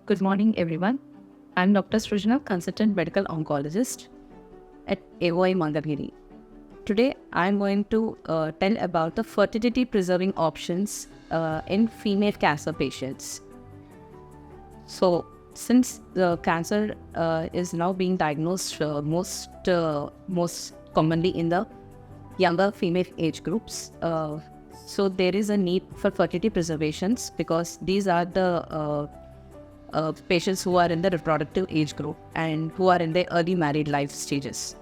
Good morning, everyone. I'm Dr. Srujana, consultant medical oncologist at AOI Mangalagiri. Today, I'm going to tell about the fertility preserving options in female cancer patients. So, since the cancer is now being diagnosed most commonly in the younger female age groups, so there is a need for fertility preservations because these are the patients who are in the reproductive age group and who are in their early married life stages.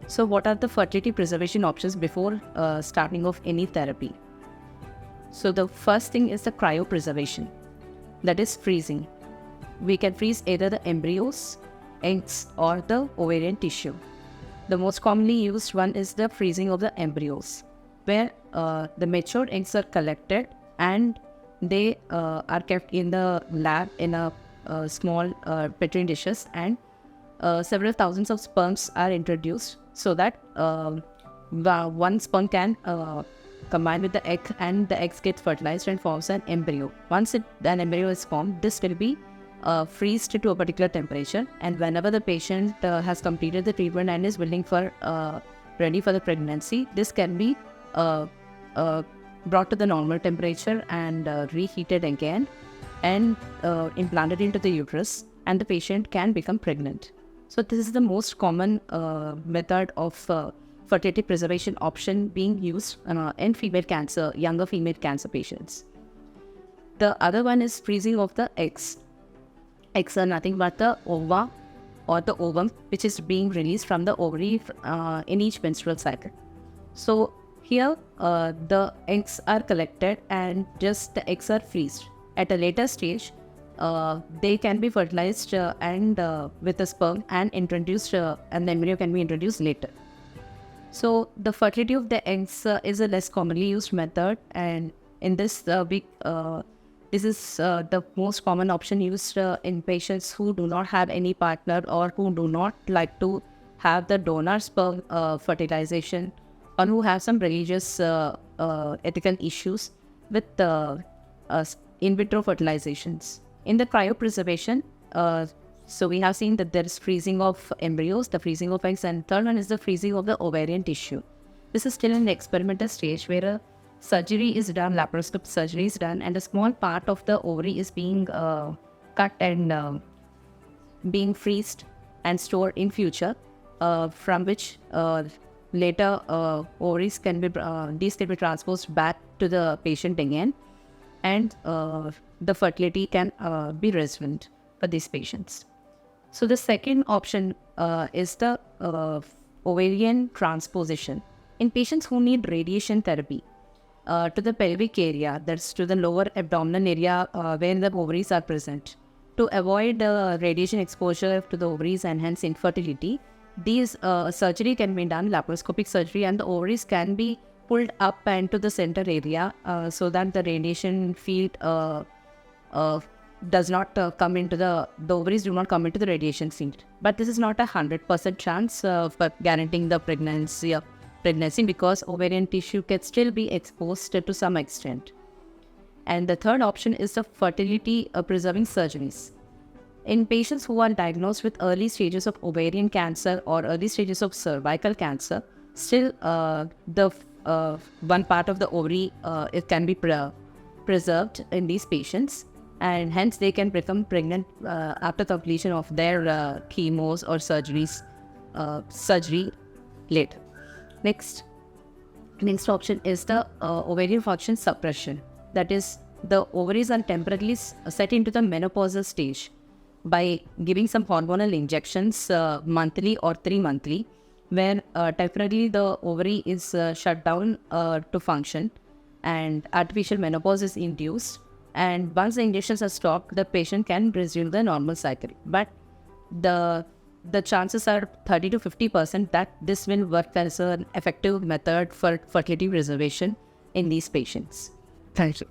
So what are the fertility preservation options before starting of any therapy? So the first thing is the cryopreservation, that is freezing. We can freeze either the embryos, eggs or the ovarian tissue. The most commonly used one is the freezing of the embryos, where the matured eggs are collected and they are kept in the lab in a small petri dishes, and several thousands of sperms are introduced so that one sperm can combine with the egg, and the eggs get fertilized and forms an embryo. Once an embryo is formed, this will be freezed to a particular temperature, and whenever the patient has completed the treatment and is willing for ready for the pregnancy, this can be brought to the normal temperature and reheated again and implanted into the uterus, and the patient can become pregnant. So this is the most common method of fertility preservation option being used in younger female cancer patients. The other one is freezing of the eggs. Eggs are nothing but the ova or the ovum, which is being released from the ovary in each menstrual cycle. So here the eggs are collected and just the eggs are freezed. At a later stage, they can be fertilized and with the sperm and introduced, and the embryo can be introduced later. So the fertility of the eggs is a less commonly used method, and in this this is the most common option used in patients who do not have any partner or who do not like to have the donor sperm fertilization, or who have some religious ethical issues with in vitro fertilizations. In the cryopreservation, so we have seen that there is freezing of embryos, the freezing of eggs, and third one is the freezing of the ovarian tissue. This is still in the experimental stage where a surgery is done, laparoscopic surgery is done, and a small part of the ovary is being cut and being freezed and stored in future, from which later ovaries can be transposed back to the patient again, and the fertility can be resumed for these patients. So the second option is the ovarian transposition. In patients who need radiation therapy to the pelvic area, that's to the lower abdominal area where the ovaries are present, to avoid radiation exposure to the ovaries and hence infertility, these surgery can be done, laparoscopic surgery, and the ovaries can be pulled up and to the center area so that the radiation field does not come into the ovaries do not come into the radiation field. But this is not 100% chance for guaranteeing the pregnancy because ovarian tissue can still be exposed to some extent. And the third option is the fertility preserving surgeries. In patients who are diagnosed with early stages of ovarian cancer or early stages of cervical cancer, still the one part of the ovary it can be preserved in these patients, and hence they can become pregnant after completion of their chemos or surgery later. Next option is the ovarian function suppression. That is, the ovaries are temporarily set into the menopausal stage by giving some hormonal injections monthly or 3 monthly, where temporarily the ovary is shut down to function and artificial menopause is induced. And once the injections are stopped, the patient can resume the normal cycle. But the chances are 30 to 50% that this will work as an effective method for fertility preservation in these patients. Thank you.